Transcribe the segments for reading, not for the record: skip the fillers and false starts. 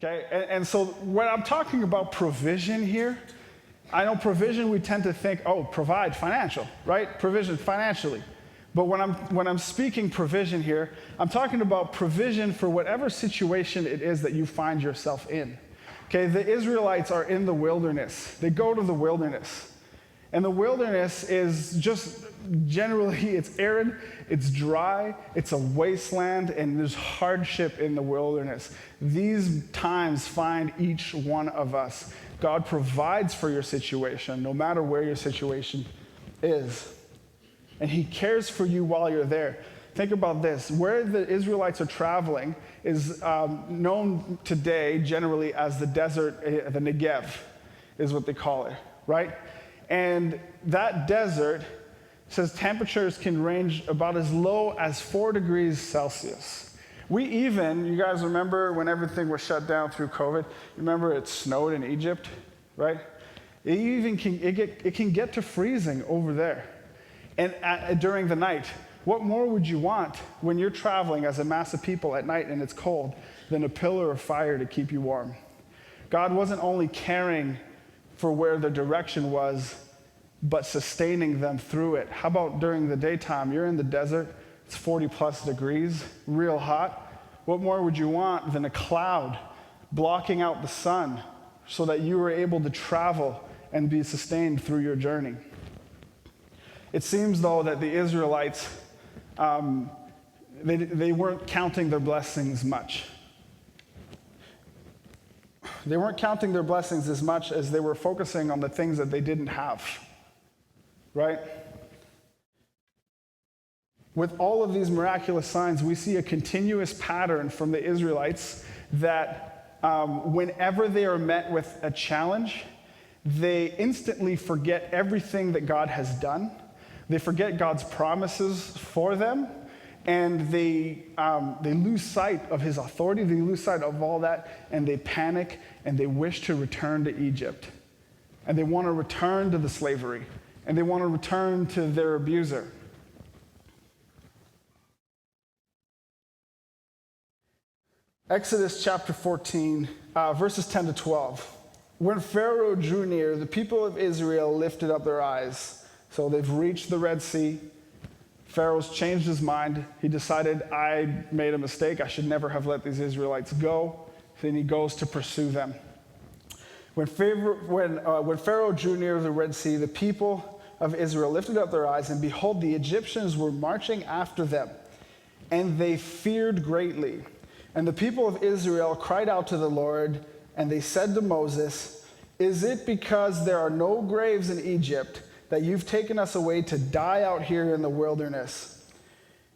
Okay? And so when I'm talking about provision here, I know provision, we tend to think, oh, provide, financial, right? Provision financially. But when I'm speaking provision here, I'm talking about provision for whatever situation it is that you find yourself in. Okay, the Israelites are in the wilderness. They go to the wilderness. And the wilderness is just generally, it's arid, it's dry, it's a wasteland, and there's hardship in the wilderness. These times find each one of us. God provides for your situation, no matter where your situation is. And he cares for you while you're there. Think about this. Where the Israelites are traveling is known today generally as the desert, the Negev is what they call it, right? And that desert says temperatures can range about as low as 4 degrees Celsius. You guys remember when everything was shut down through COVID? Remember it snowed in Egypt, right? It can get to freezing over there. And during the night, what more would you want when you're traveling as a mass of people at night and it's cold than a pillar of fire to keep you warm? God wasn't only caring for where the direction was, but sustaining them through it. How about during the daytime? You're in the desert, it's 40 plus degrees, real hot. What more would you want than a cloud blocking out the sun so that you were able to travel and be sustained through your journey? It seems, though, that the Israelites, they weren't counting their blessings much. They weren't counting their blessings as much as they were focusing on the things that they didn't have, right? With all of these miraculous signs, we see a continuous pattern from the Israelites that whenever they are met with a challenge, they instantly forget everything that God has done. They forget God's promises for them, and they lose sight of his authority. They lose sight of all that, and they panic, and they wish to return to Egypt. And they want to return to the slavery, and they want to return to their abuser. Exodus chapter 14, verses 10 to 12. When Pharaoh drew near, the people of Israel lifted up their eyes. So they've reached the Red Sea. Pharaoh's changed his mind. He decided, I made a mistake. I should never have let these Israelites go. Then he goes to pursue them. When Pharaoh drew near the Red Sea, the people of Israel lifted up their eyes, and behold, the Egyptians were marching after them, and they feared greatly. And the people of Israel cried out to the Lord, and they said to Moses, is it because there are no graves in Egypt that you've taken us away to die out here in the wilderness?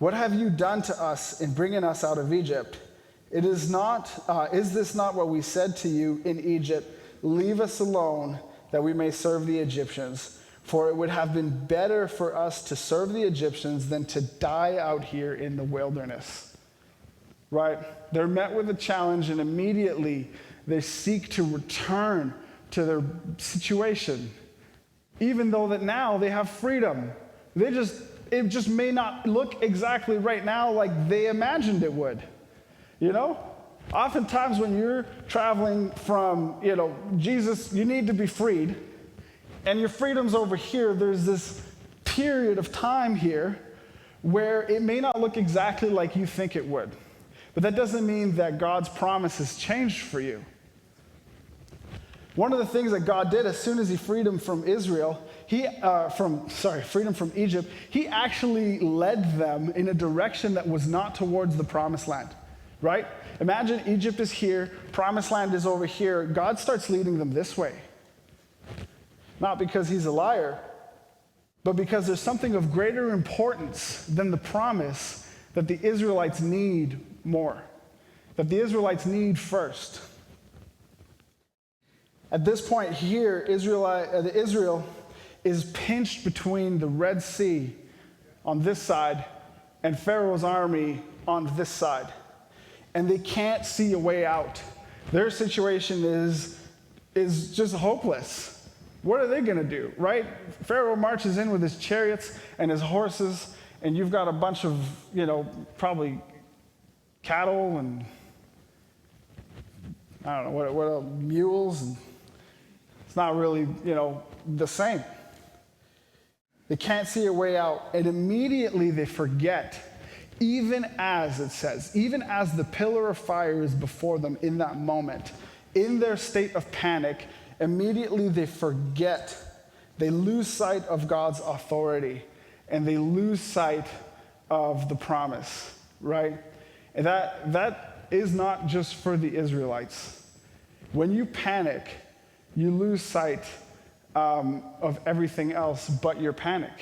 What have you done to us in bringing us out of Egypt? Is this not what we said to you in Egypt? Leave us alone that we may serve the Egyptians. For it would have been better for us to serve the Egyptians than to die out here in the wilderness. Right? They're met with a challenge, and immediately they seek to return to their situation. Even though that now they have freedom. It just may not look exactly right now like they imagined it would. You know? Oftentimes when you're traveling from, Jesus, you need to be freed, and your freedom's over here, there's this period of time here where it may not look exactly like you think it would. But that doesn't mean that God's promise has changed for you. One of the things that God did as soon as he freed them from freedom from Egypt, he actually led them in a direction that was not towards the promised land, right? Imagine Egypt is here, promised land is over here. God starts leading them this way. Not because he's a liar, but because there's something of greater importance than the promise that the Israelites need more, that the Israelites need first. At this point here, Israel is pinched between the Red Sea on this side and Pharaoh's army on this side. And they can't see a way out. Their situation is just hopeless. What are they going to do, right? Pharaoh marches in with his chariots and his horses, and you've got a bunch of, probably cattle and I don't know, what are mules? And it's not really, the same. They can't see a way out, and immediately they forget, even as it says, even as the pillar of fire is before them in that moment, in their state of panic, immediately they forget. They lose sight of God's authority, and they lose sight of the promise, right? And that is not just for the Israelites. When you panic, you lose sight of everything else but your panic.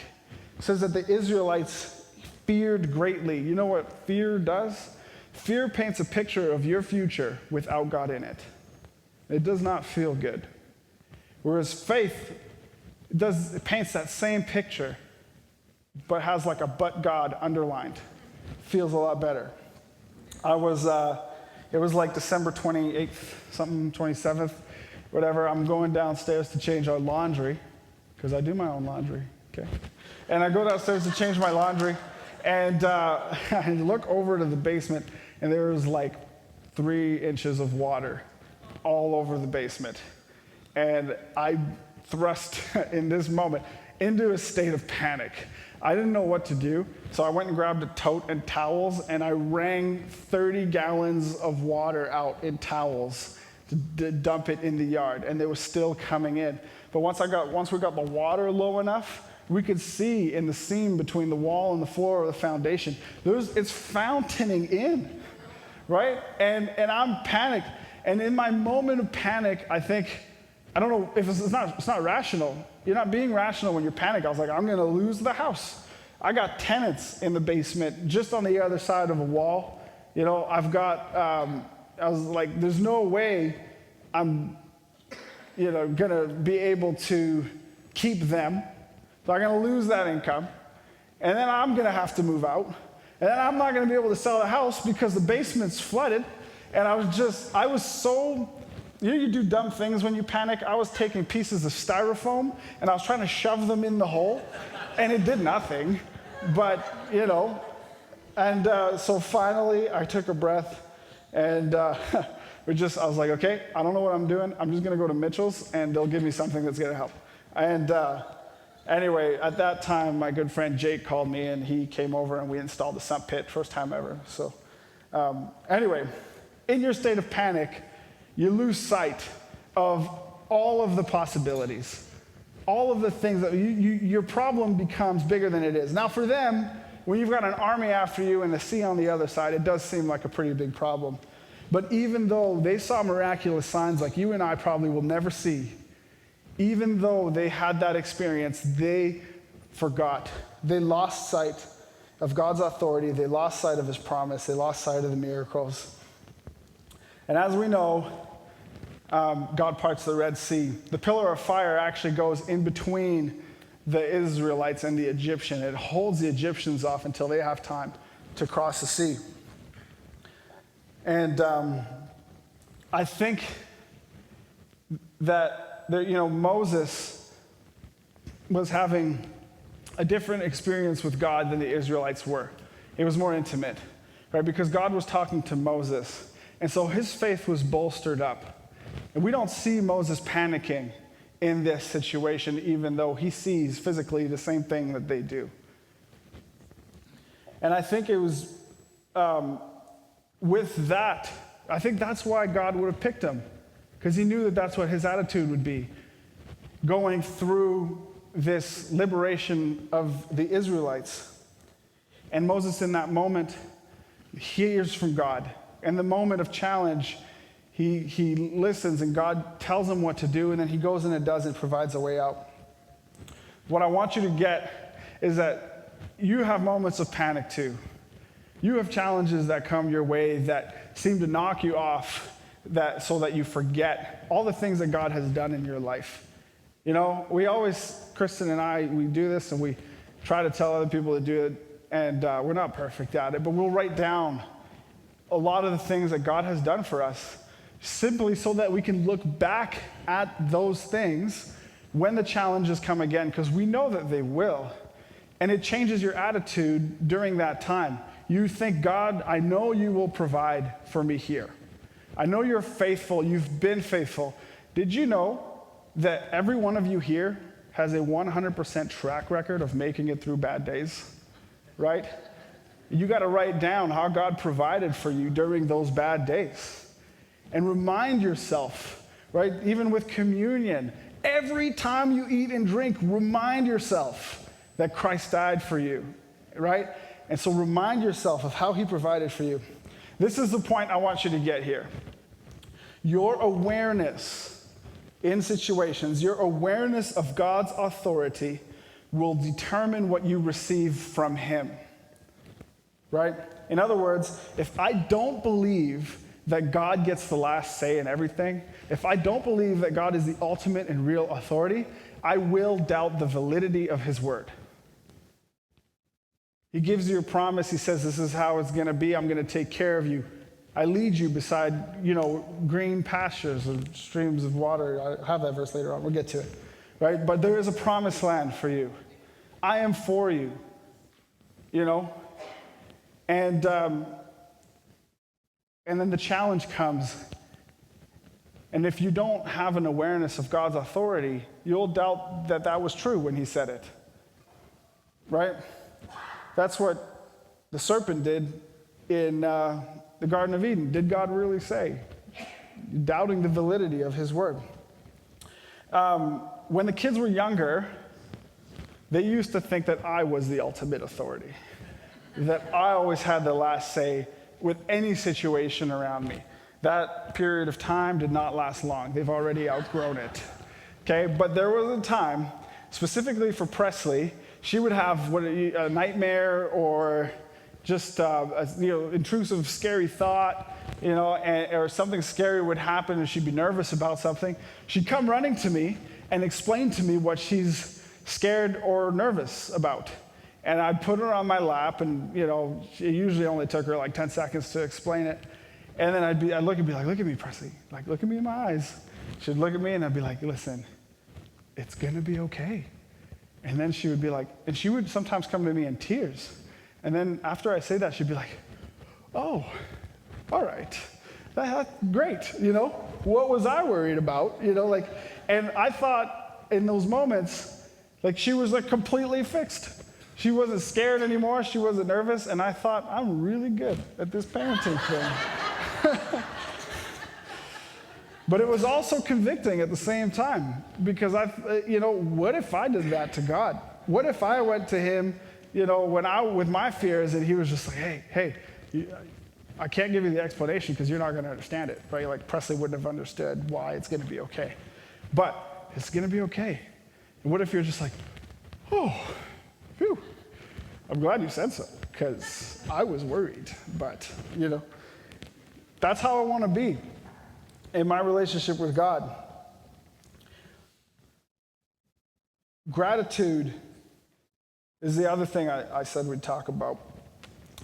It says that the Israelites feared greatly. You know what fear does? Fear paints a picture of your future without God in it. It does not feel good. Whereas faith it paints that same picture, but has like a "but God" underlined. Feels a lot better. It was like December 28th, something 27th, whatever. I'm going downstairs to change our laundry, because I do my own laundry, okay? And I go downstairs to change my laundry, and I look over to the basement, and there was like 3 inches of water all over the basement. And I thrust in this moment into a state of panic. I didn't know what to do, so I went and grabbed a tote and towels, and I wrang 30 gallons of water out in towels to dump it in the yard, and it was still coming in. But once we got the water low enough, we could see in the seam between the wall and the floor of the foundation, it's fountaining in, right? And I'm panicked. And in my moment of panic, I don't know if it's not rational. You're not being rational when you're panicked. I was like, I'm going to lose the house. I got tenants in the basement just on the other side of a wall. I've got, I was like, there's no way I'm, going to be able to keep them. So I'm going to lose that income. And then I'm going to have to move out. And then I'm not going to be able to sell the house because the basement's flooded. And I was so, you do dumb things when you panic. I was taking pieces of styrofoam and I was trying to shove them in the hole, and it did nothing. But, and so finally I took a breath, and I was like, okay, I don't know what I'm doing. I'm just going to go to Mitchell's and they'll give me something that's going to help. And anyway, at that time, my good friend Jake called me, and he came over and we installed the sump pit, first time ever. So anyway, in your state of panic, you lose sight of all of the possibilities, all of the things that your problem becomes bigger than it is. Now for them, when you've got an army after you and the sea on the other side, it does seem like a pretty big problem. But even though they saw miraculous signs like you and I probably will never see, even though they had that experience, they forgot. They lost sight of God's authority. They lost sight of his promise. They lost sight of the miracles. And as we know, God parts the Red Sea. The pillar of fire actually goes in between the Israelites and the Egyptian. It holds the Egyptians off until they have time to cross the sea. And I think that Moses was having a different experience with God than the Israelites were. It was more intimate, right? Because God was talking to Moses. And so his faith was bolstered up. And we don't see Moses panicking in this situation, even though he sees physically the same thing that they do. And I think it was with that, I think that's why God would have picked him, because he knew that that's what his attitude would be, going through this liberation of the Israelites. And Moses in that moment hears from God. In the moment of challenge, he listens, and God tells him what to do, and then he goes and does and provides a way out. What I want you to get is that you have moments of panic too. You have challenges that come your way that seem to knock you off, so that you forget all the things that God has done in your life. We always, Kristen and I, we do this and we try to tell other people to do it, and we're not perfect at it, but we'll write down a lot of the things that God has done for us, simply so that we can look back at those things when the challenges come again, because we know that they will. And it changes your attitude during that time. You think, God, I know you will provide for me here. I know you're faithful. You've been faithful. Did you know that every one of you here has a 100% track record of making it through bad days, right? You got to write down how God provided for you during those bad days. And remind yourself, right, even with communion, every time you eat and drink, remind yourself that Christ died for you, right? And so remind yourself of how he provided for you. This is the point I want you to get here. Your awareness in situations, your awareness of God's authority will determine what you receive from him, right? In other words, if I don't believe that God gets the last say in everything, if I don't believe that God is the ultimate and real authority, I will doubt the validity of his word. He gives you a promise. He says, this is how it's going to be. I'm going to take care of you. I lead you beside, green pastures and streams of water. I have that verse later on. We'll get to it, right? But there is a promised land for you. I am for you, And then the challenge comes. And if you don't have an awareness of God's authority, you'll doubt that that was true when he said it, right? That's what the serpent did in the Garden of Eden. Did God really say? Doubting the validity of his word. When the kids were younger, they used to think that I was the ultimate authority, that I always had the last say with any situation around me. That period of time did not last long. They've already outgrown it. Okay, but there was a time, specifically for Presley, she would have a nightmare or just intrusive, scary thought, or something scary would happen and she'd be nervous about something. She'd come running to me and explain to me what she's scared or nervous about. And I'd put her on my lap and, it usually only took her like 10 seconds to explain it. And then I'd look and be like, look at me, Presley. Like, look at me in my eyes. She'd look at me and I'd be like, listen, it's going to be okay. And then she would be like, and she would sometimes come to me in tears. And then after I say that, she'd be like, oh, all right. That's great, What was I worried about? And I thought in those moments, she was completely fixed. She wasn't scared anymore. She wasn't nervous. And I thought, I'm really good at this parenting thing. But it was also convicting at the same time because what if I did that to God? What if I went to him, with my fears and he was just like, hey, I can't give you the explanation because you're not going to understand it, right? Like Presley wouldn't have understood why it's going to be okay. But it's going to be okay. And what if you're just like, oh, phew, I'm glad you said so because I was worried. But, that's how I want to be in my relationship with God. Gratitude is the other thing I said we'd talk about.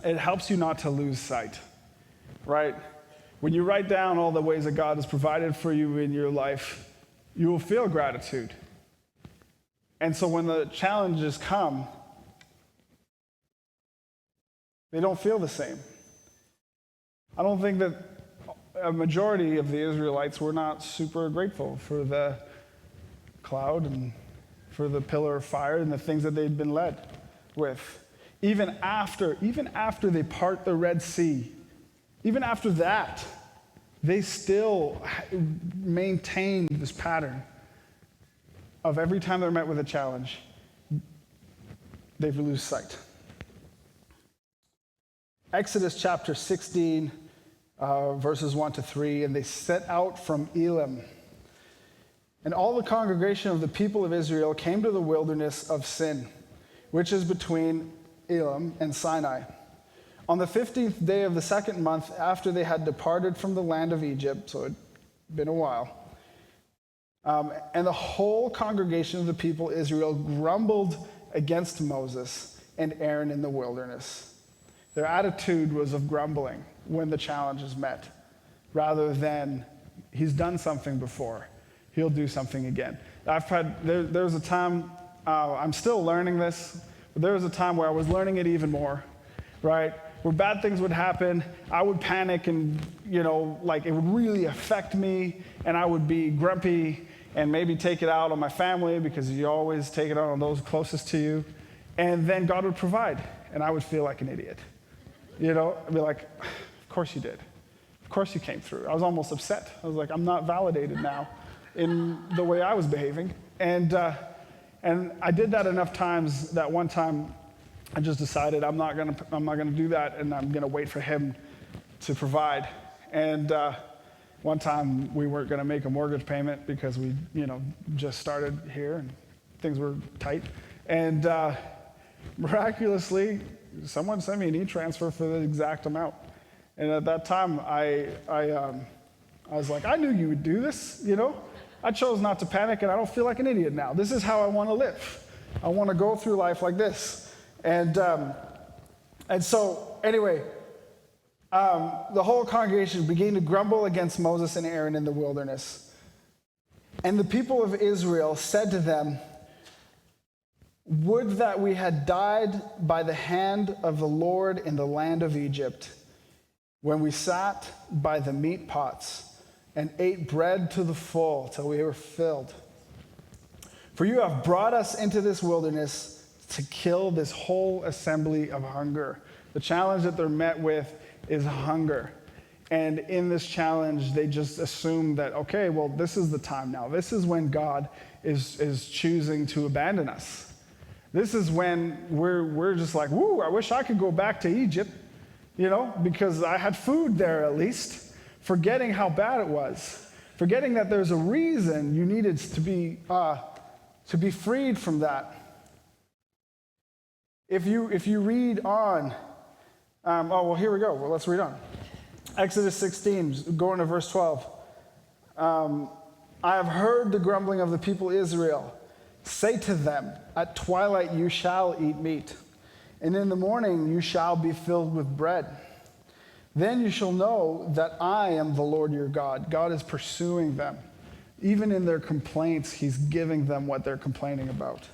It helps you not to lose sight, right? When you write down all the ways that God has provided for you in your life, you will feel gratitude. And so when the challenges come, they don't feel the same. I don't think that a majority of the Israelites were not super grateful for the cloud and for the pillar of fire and the things that they'd been led with. Even after they part the Red Sea, even after that, they still maintain this pattern of every time they're met with a challenge, they lose sight. Exodus chapter 16, verses 1 to 3, and they set out from Elim. And all the congregation of the people of Israel came to the wilderness of Sin, which is between Elim and Sinai. On the 15th day of the second month after they had departed from the land of Egypt, so it had been a while, and the whole congregation of the people of Israel grumbled against Moses and Aaron in the wilderness. Their attitude was of grumbling when the challenge is met, rather than he's done something before, he'll do something again. There was a time, I'm still learning this, but there was a time where I was learning it even more, right? where bad things would happen, I would panic and, like it would really affect me, and I would be grumpy and maybe take it out on my family because you always take it out on those closest to you. And then God would provide, and I would feel like an idiot. I'd be like, of course you did. Of course you came through. I was almost upset. I was like, I'm not validated now in the way I was behaving. And I did that enough times that one time I just decided I'm not gonna do that, and I'm gonna wait for him to provide. And one time we weren't gonna make a mortgage payment because we, just started here and things were tight. And miraculously, someone sent me an e-transfer for the exact amount. And at that time, I was like, I knew you would do this, I chose not to panic, and I don't feel like an idiot now. This is how I want to live. I want to go through life like this. And so, anyway, the whole congregation began to grumble against Moses and Aaron in the wilderness. And the people of Israel said to them, would that we had died by the hand of the Lord in the land of Egypt, when we sat by the meat pots and ate bread to the full till we were filled. For you have brought us into this wilderness to kill this whole assembly of hunger. The challenge that they're met with is hunger. And in this challenge, they just assume that, okay, well, this is the time now. This is when God is choosing to abandon us. This is when we're just like, woo, I wish I could go back to Egypt, because I had food there at least. Forgetting how bad it was. Forgetting that there's a reason you needed to be freed from that. If you read on, here we go. Well, let's read on. Exodus 16, going to verse 12. I have heard the grumbling of the people of Israel. Say to them, at twilight you shall eat meat, and in the morning you shall be filled with bread. Then you shall know that I am the Lord your God. God is pursuing them. Even in their complaints, he's giving them what they're complaining about.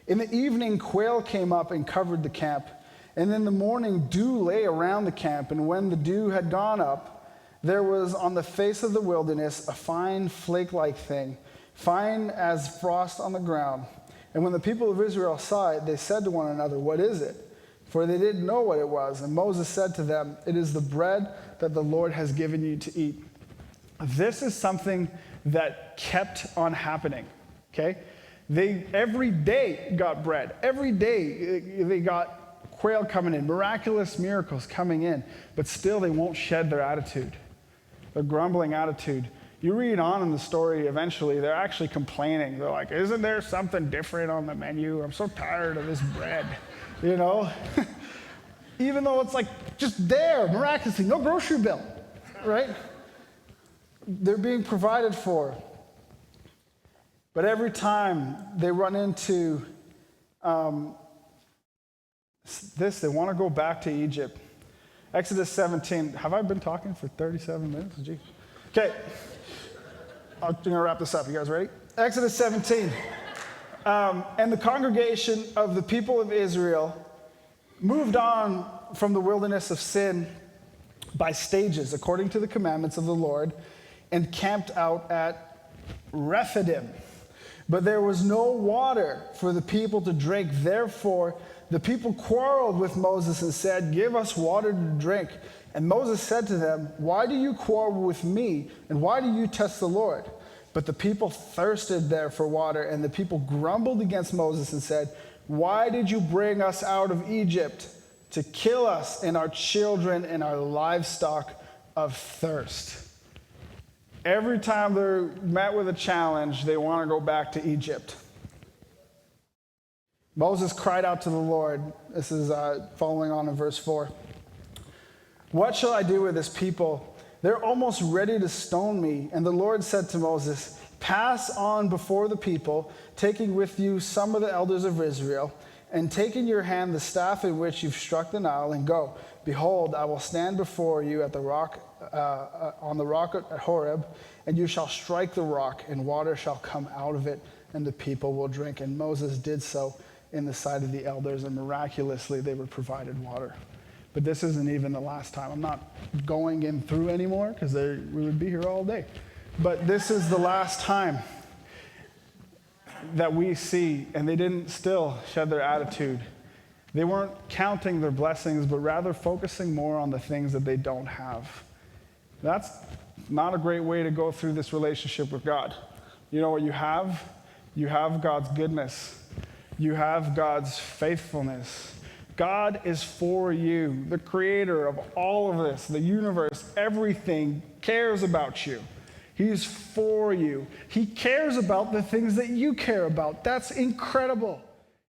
In the evening, quail came up and covered the camp. And in the morning, dew lay around the camp. And when the dew had gone up, there was on the face of the wilderness a fine flake-like thing, fine as frost on the ground. And when the people of Israel saw it, they said to one another, what is it? For they didn't know what it was. And Moses said to them, it is the bread that the Lord has given you to eat. This is something that kept on happening, okay? They every day got bread. Every day they got quail coming in, miraculous miracles coming in, but still they won't shed their attitude, their grumbling attitude. You read on in the story, eventually they're actually complaining. They're like, isn't there something different on the menu? I'm so tired of this bread. Even though it's like just there, miraculously, no grocery bill, right? They're being provided for. But every time they run into this, they want to go back to Egypt. Exodus 17. Have I been talking for 37 minutes? Jeez. Okay. I'm going to wrap this up. You guys ready? Exodus 17. And the congregation of the people of Israel moved on from the wilderness of sin by stages, according to the commandments of the Lord, and camped out at Rephidim. But there was no water for the people to drink. Therefore, the people quarreled with Moses and said, give us water to drink. And Moses said to them, why do you quarrel with me? And why do you test the Lord? But the people thirsted there for water, and the people grumbled against Moses and said, why did you bring us out of Egypt to kill us and our children and our livestock of thirst? Every time they're met with a challenge, they want to go back to Egypt. Moses cried out to the Lord. This is following on in verse 4. What shall I do with this people? They're almost ready to stone me. And the Lord said to Moses, pass on before the people, taking with you some of the elders of Israel, and take in your hand the staff in which you've struck the Nile, and go. Behold, I will stand before you at the rock, on the rock at Horeb, and you shall strike the rock, and water shall come out of it, and the people will drink. And Moses did so, in the sight of the elders, and miraculously they were provided water. But this isn't even the last time. I'm not going in through anymore because we would be here all day. But this is the last time that we see, and they didn't still shed their attitude. They weren't counting their blessings, but rather focusing more on the things that they don't have. That's not a great way to go through this relationship with God. You know what you have? You have God's goodness. You have God's faithfulness. God is for you. The creator of all of this, the universe, everything cares about you. He's for you. He cares about the things that you care about. That's incredible.